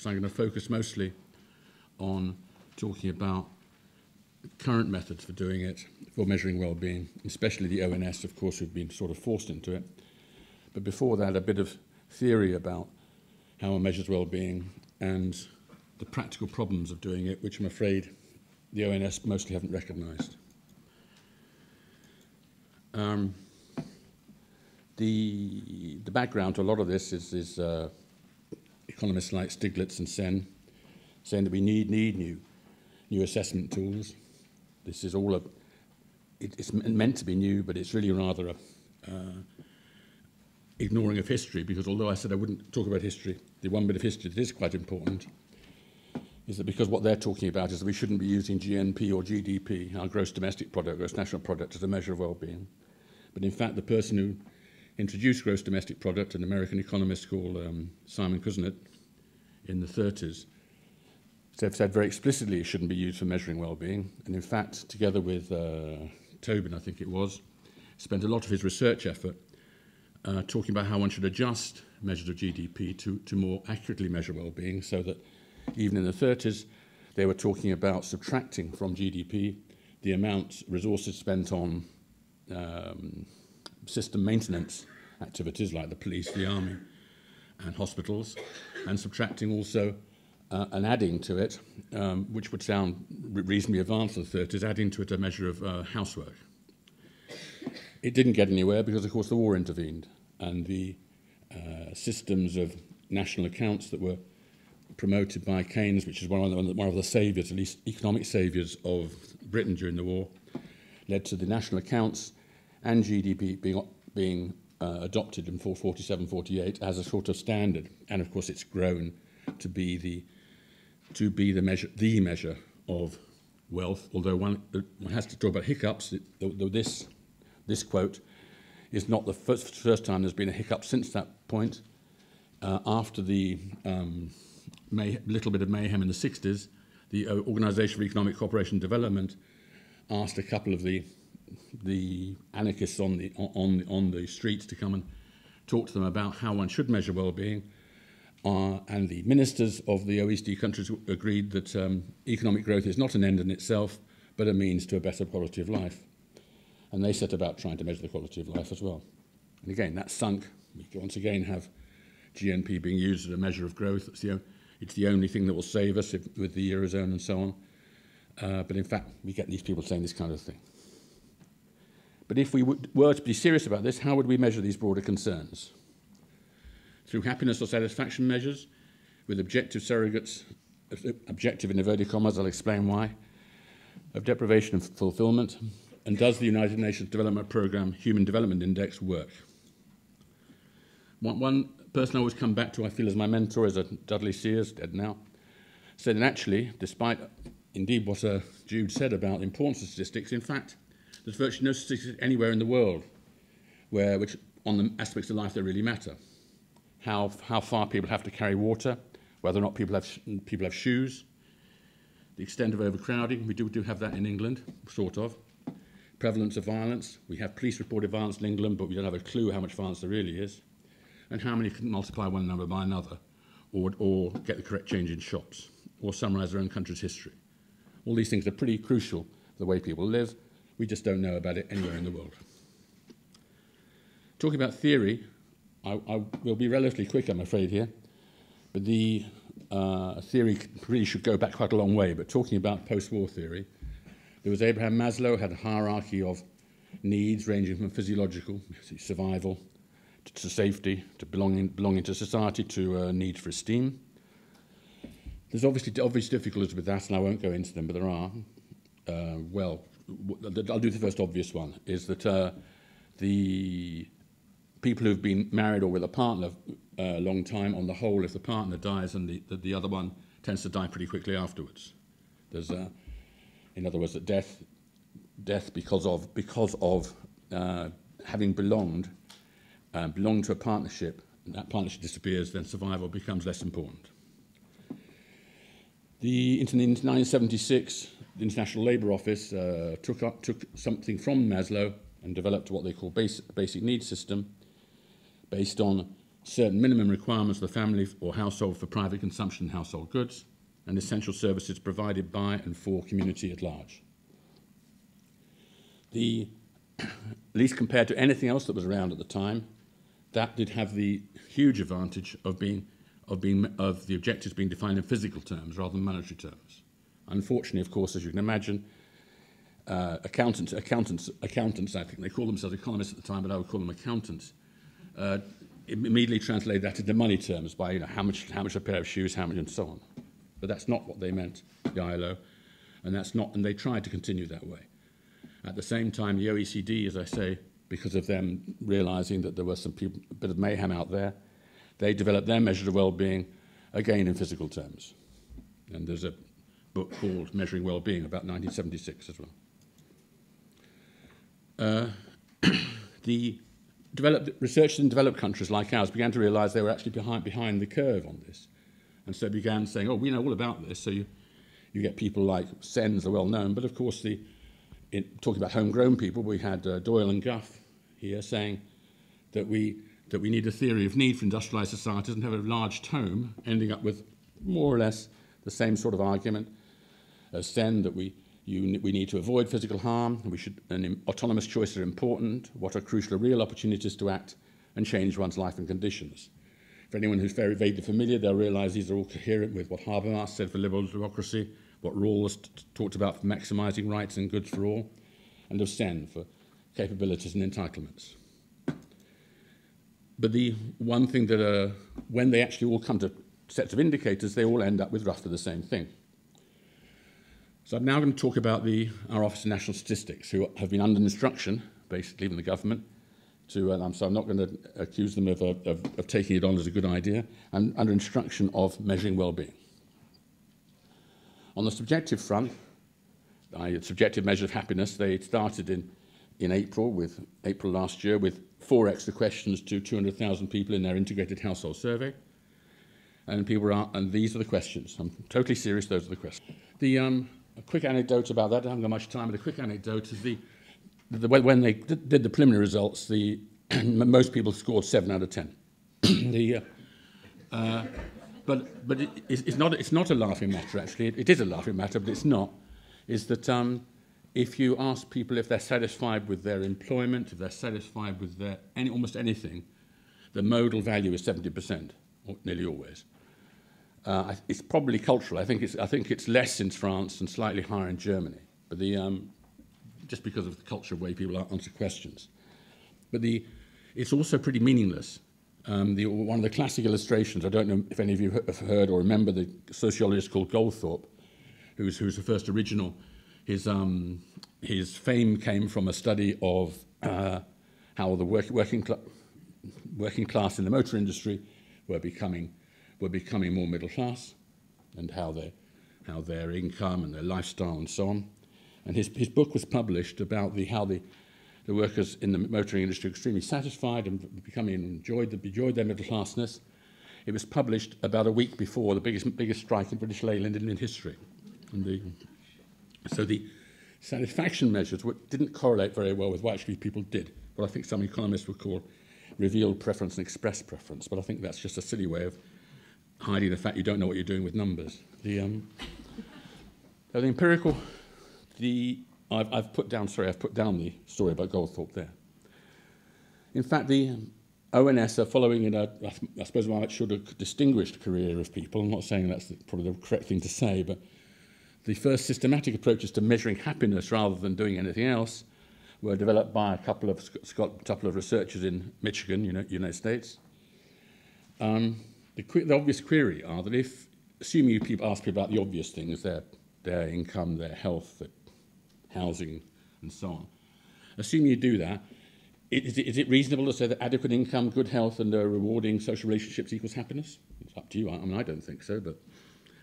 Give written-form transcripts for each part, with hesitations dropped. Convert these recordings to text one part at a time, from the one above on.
So I'm going to focus mostly on talking about current methods for doing it, for measuring well-being, especially the ONS, of course, who've been sort of forced into it. But before that, a bit of theory about how one measures well-being and the practical problems of doing it, which I'm afraid the ONS mostly haven't recognised. The background to a lot of this is economists like Stiglitz and Sen saying that we need new assessment tools. This is all it's meant to be new, but it's really rather a ignoring of history, because although I said I wouldn't talk about history, the one bit of history that is quite important is that because what they're talking about is that we shouldn't be using GNP or GDP, our gross domestic product, gross national product, as a measure of well-being. But in fact, the person who introduced gross domestic product, an American economist called Simon Kuznets, in the 30s, said very explicitly it shouldn't be used for measuring well-being. And in fact, together with Tobin, I think it was, spent a lot of his research effort talking about how one should adjust measures of GDP to more accurately measure well-being, so that even in the 30s, they were talking about subtracting from GDP the amount resources spent on system maintenance activities like the police, the army, and hospitals, and subtracting also and adding to it, which would sound reasonably advanced in the 30s, adding to it a measure of housework. It didn't get anywhere because, of course, the war intervened, and the systems of national accounts that were promoted by Keynes, which is one of the saviours, at least economic saviours of Britain during the war, led to the national accounts and GDP being adopted in 47-48 as a sort of standard. And of course, it's grown to be the measure of wealth. Although one has to talk about hiccups. This quote is not the first time there's been a hiccup since that point. After the little bit of mayhem in the 60s, the Organisation for Economic Cooperation and Development asked a couple of the anarchists on the streets to come and talk to them about how one should measure well-being, and the ministers of the OECD countries agreed that economic growth is not an end in itself, but a means to a better quality of life. And they set about trying to measure the quality of life as well. And again, that sunk. We once again have GNP being used as a measure of growth. It's the only thing that will save us with the Eurozone and so on. But in fact, we get these people saying this kind of thing. But if we were to be serious about this, how would we measure these broader concerns? Through happiness or satisfaction measures, with objective surrogates, objective in inverted commas, I'll explain why, of deprivation and fulfillment, and does the United Nations Development Programme Human Development Index work? One person I always come back to, I feel, as my mentor, is Dudley Sears, dead now, said that actually, despite indeed what Jude said about the importance of statistics, in fact, there's virtually no statistics anywhere in the world which on the aspects of life that really matter. How far people have to carry water, whether or not people have shoes, the extent of overcrowding. We do have that in England, sort of. Prevalence of violence. We have police-reported violence in England, but we don't have a clue how much violence there really is. And how many can multiply one number by another, or get the correct change in shops, or summarise their own country's history. All these things are pretty crucial for the way people live. We just don't know about it anywhere in the world. Talking about theory, I will be relatively quick, I'm afraid, here. But the theory really should go back quite a long way. But talking about post-war theory, there was Abraham Maslow, had a hierarchy of needs ranging from physiological, survival, to safety, to belonging to society, to need for esteem. There's obviously obvious difficulties with that, and I won't go into them, but there are. I'll do the first obvious one, is that the people who've been married or with a partner a long time, on the whole, if the partner dies, and the other one tends to die pretty quickly afterwards. There's, in other words, that death because of having belonged to a partnership, and that partnership disappears, then survival becomes less important. In 1976, the International Labour Office took something from Maslow and developed what they call basic needs system, based on certain minimum requirements of the family or household for private consumption and household goods, and essential services provided by and for community at large. At least compared to anything else that was around at the time, that did have the huge advantage of the objectives being defined in physical terms rather than monetary terms. Unfortunately, of course, as you can imagine, accountants, I think they call themselves economists at the time, but I would call them accountants, immediately translate that into money terms by how much a pair of shoes, how much, and so on. But that's not what they meant, the ILO, and they tried to continue that way. At the same time, the OECD, as I say, because of them realizing that there was a bit of mayhem out there, they developed their measures of well-being, again in physical terms. And there's a book called Measuring Well-Being, about 1976 as well. The researchers in developed countries like ours began to realize they were actually behind the curve on this. And so began saying, oh, we know all about this. So you get people like Sens are well known, but of course, talking about homegrown people, we had Doyle and Gough here saying that we need a theory of need for industrialized societies and have a large tome, ending up with more or less the same sort of argument as Sen, that we need to avoid physical harm, and autonomous choices are important. What are crucial are real opportunities to act and change one's life and conditions. For anyone who's very vaguely familiar, they'll realize these are all coherent with what Habermas said for liberal democracy, what Rawls talked about for maximizing rights and goods for all, and of Sen for capabilities and entitlements. But the one thing that, when they actually all come to sets of indicators, they all end up with roughly the same thing. So I'm now going to talk about our Office of National Statistics, who have been under instruction, basically, from the government, so I'm not going to accuse them of taking it on as a good idea, and under instruction of measuring well-being. On the subjective front, subjective measure of happiness, they started in April last year with 4 extra questions to 200,000 people in their integrated household survey. And these are the questions. I'm totally serious, those are the questions. A quick anecdote about that, I haven't got much time, but a quick anecdote is when they did the preliminary results, most people scored 7 out of 10. But it's not a laughing matter, actually. It is a laughing matter, but it's not. Is that if you ask people if they're satisfied with their employment, if they're satisfied with almost anything, the modal value is 70%, or nearly always. It's probably cultural. I think it's less in France and slightly higher in Germany, but just because of the culture of the way people answer questions. But it's also pretty meaningless. One of the classic illustrations, I don't know if any of you have heard or remember the sociologist called Goldthorpe, who's the first original. His fame came from a study of how the working class in the motor industry were becoming more middle class, and how their income and their lifestyle and so on. And his book was published about how the workers in the motoring industry were extremely satisfied and enjoyed their middle classness. It was published about a week before the biggest strike in British Leyland in history. And so the satisfaction measures didn't correlate very well with what actually people did. What I think some economists would call revealed preference and expressed preference. But I think that's just a silly way of hiding the fact you don't know what you're doing with numbers. The empirical, I've put down the story about Goldthorpe there. In fact, the ONS are following in I suppose I should have distinguished career of people. I'm not saying that's probably the correct thing to say, but the first systematic approaches to measuring happiness rather than doing anything else were developed by a couple of researchers in Michigan, United States. The obvious query are that assuming you ask people about the obvious things, their income, their health, their housing, and so on, assuming you do that, is it reasonable to say that adequate income, good health, and rewarding social relationships equals happiness? It's up to you. I don't think so, but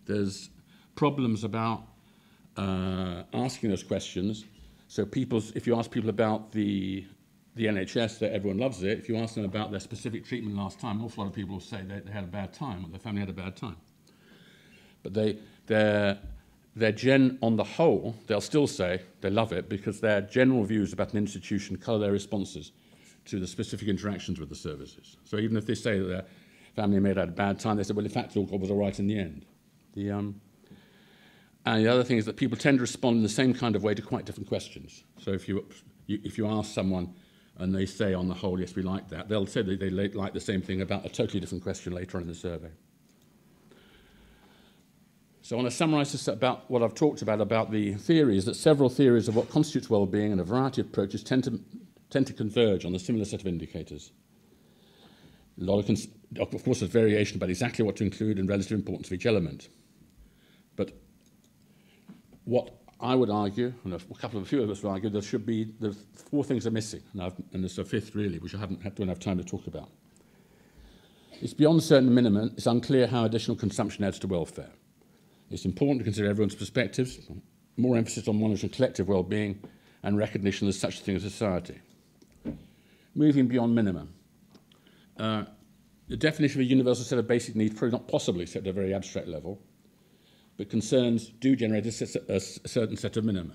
there's problems about asking those questions. So if you ask people about the NHS, that everyone loves it. If you ask them about their specific treatment last time, an awful lot of people will say they had a bad time, or their family had a bad time. But on the whole, they'll still say they love it because their general views about an institution colour their responses to the specific interactions with the services. So even if they say that their family made out a bad time, they say, well, in fact, all was all right in the end. And the other thing is that people tend to respond in the same kind of way to quite different questions. So if you ask someone and they say, on the whole, yes, we like that, they'll say that they like the same thing about a totally different question later on in the survey. So I want to summarise this about what I've talked about the theories, that several theories of what constitutes well-being and a variety of approaches tend to converge on a similar set of indicators. A lot of course, there's variation about exactly what to include and relative importance of each element. But what I would argue, and a few of us would argue, the four things are missing, and there's a fifth really, which I don't have time to talk about. It's beyond a certain minimum. It's unclear how additional consumption adds to welfare. It's important to consider everyone's perspectives, more emphasis on monitoring collective well-being, and recognition there's such a thing as society. Moving beyond minimum. The definition of a universal set of basic needs probably not possible except at a very abstract level, but concerns do generate a certain set of minima.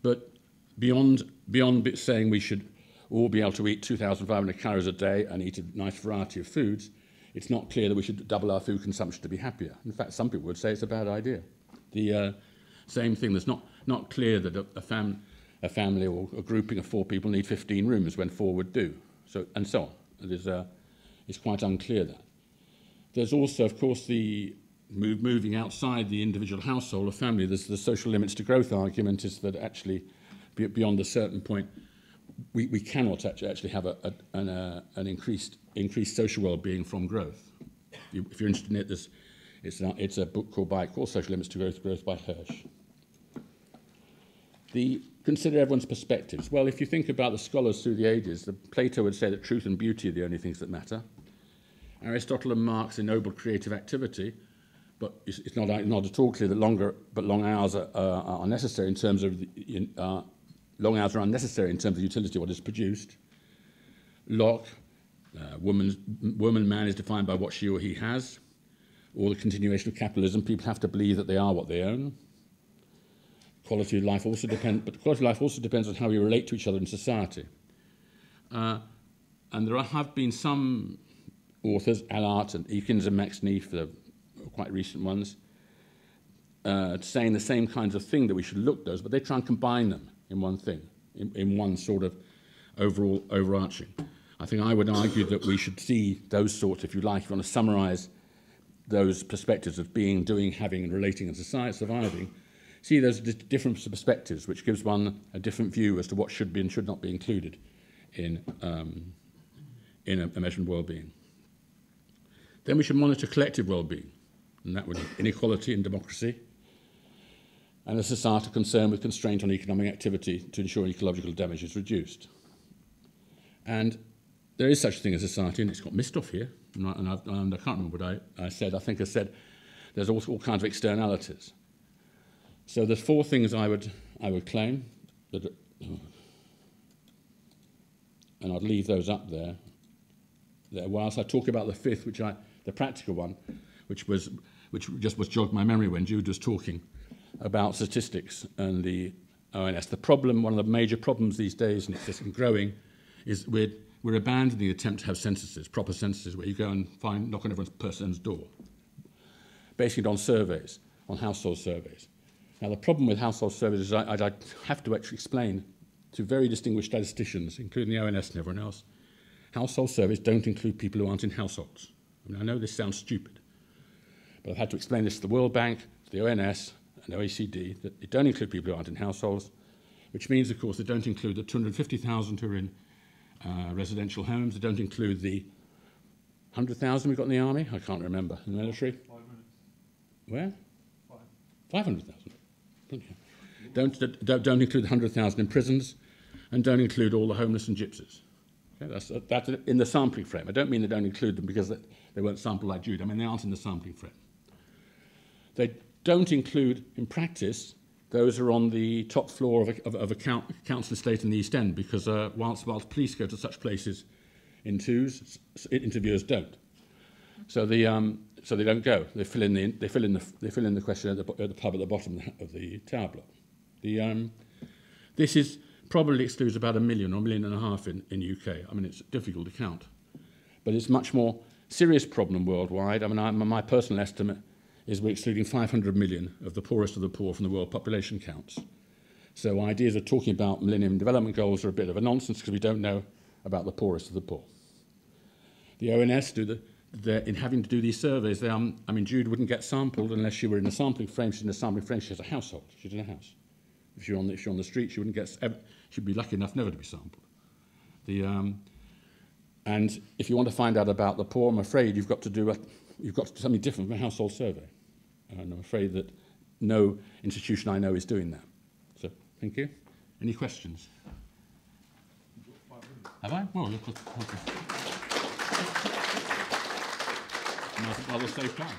But beyond saying we should all be able to eat 2,500 calories a day and eat a nice variety of foods, it's not clear that we should double our food consumption to be happier. In fact, some people would say it's a bad idea. The same thing, there's not clear that a family or a grouping of 4 people need 15 rooms when 4 would do, and so on. It's quite unclear that. There's also, of course, the moving outside the individual household or family. There's the social limits to growth argument is that actually, beyond a certain point, we cannot actually have an increased social well-being from growth. If you're interested in it, it's a book called Social Limits to Growth by Hirsch. Consider everyone's perspectives. Well, if you think about the scholars through the ages, Plato would say that truth and beauty are the only things that matter. Aristotle and Marx ennobled creative activity, but it's not at all clear that long hours are necessary in terms of long hours are unnecessary in terms of utility of what is produced. Locke, man is defined by what she or he has, or the continuation of capitalism. People have to believe that they are what they own. Quality of life also depends on how we relate to each other in society. And there have been some authors, Allard and Eakins and Max Neef, the quite recent ones, saying the same kinds of thing, that we should look at those, but they try and combine them in one thing, in one sort of overall overarching. I think I would argue that we should see those sorts, if you like, if you want to summarise those perspectives of being, doing, having, and relating and society, surviving, see those different perspectives, which gives one a different view as to what should be and should not be included in a measured well-being. Then we should monitor collective well-being, and that would be inequality and democracy, and a societal concern with constraint on economic activity to ensure ecological damage is reduced. And there is such a thing as society, and it's got missed off here, and I can't remember what I said. I think I said there's all kinds of externalities. So there's 4 things I would claim, that, and I'd leave those up there. Whilst I talk about the 5th, the practical one, which just was jogged my memory when Jude was talking about statistics and the ONS. The problem, one of the major problems these days, and it's just growing, is we're abandoning the attempt to have censuses, proper censuses, where you go and knock on everyone's person's door, basing it on surveys, on household surveys. Now, the problem with household surveys is I have to actually explain to very distinguished statisticians, including the ONS and everyone else, household surveys don't include people who aren't in households. I mean, I know this sounds stupid, but I've had to explain this to the World Bank, to the ONS, and OECD, that they don't include people who aren't in households, which means, of course, they don't include the 250,000 who are in residential homes. They don't include the 100,000 we've got in the army. I can't remember. In the military? 5 minutes. Where? 500,000. Don't include the 100,000 in prisons, and don't include all the homeless and gypsies. Okay, that's in the sampling frame. I don't mean they don't include them because they weren't sampled like Jude. I mean they aren't in the sampling frame. They don't include, in practice, those who are on the top floor of a council estate in the East End, because whilst police go to such places in twos, interviewers don't. So they don't go. They fill in the question at the pub at the bottom of the tower block. This is probably excludes about 1 million or 1.5 million in UK. I mean, it's difficult to count. But it's a much more serious problem worldwide. I mean, my personal estimate is we're excluding 500 million of the poorest of the poor from the world population counts. So ideas of talking about Millennium Development Goals are a bit of a nonsense because we don't know about the poorest of the poor. The ONS in having to do these surveys, I mean, Jude wouldn't get sampled unless she were in a sampling frame. She's in a sampling frame. She has a household. She's in a house. If you're on the street, she wouldn't get. She'd be lucky enough never to be sampled. And if you want to find out about the poor, I'm afraid you've got to do something different from a household survey. And I'm afraid that no institution I know is doing that. So, thank you. Any questions? Have I? Well, look. Another safe time.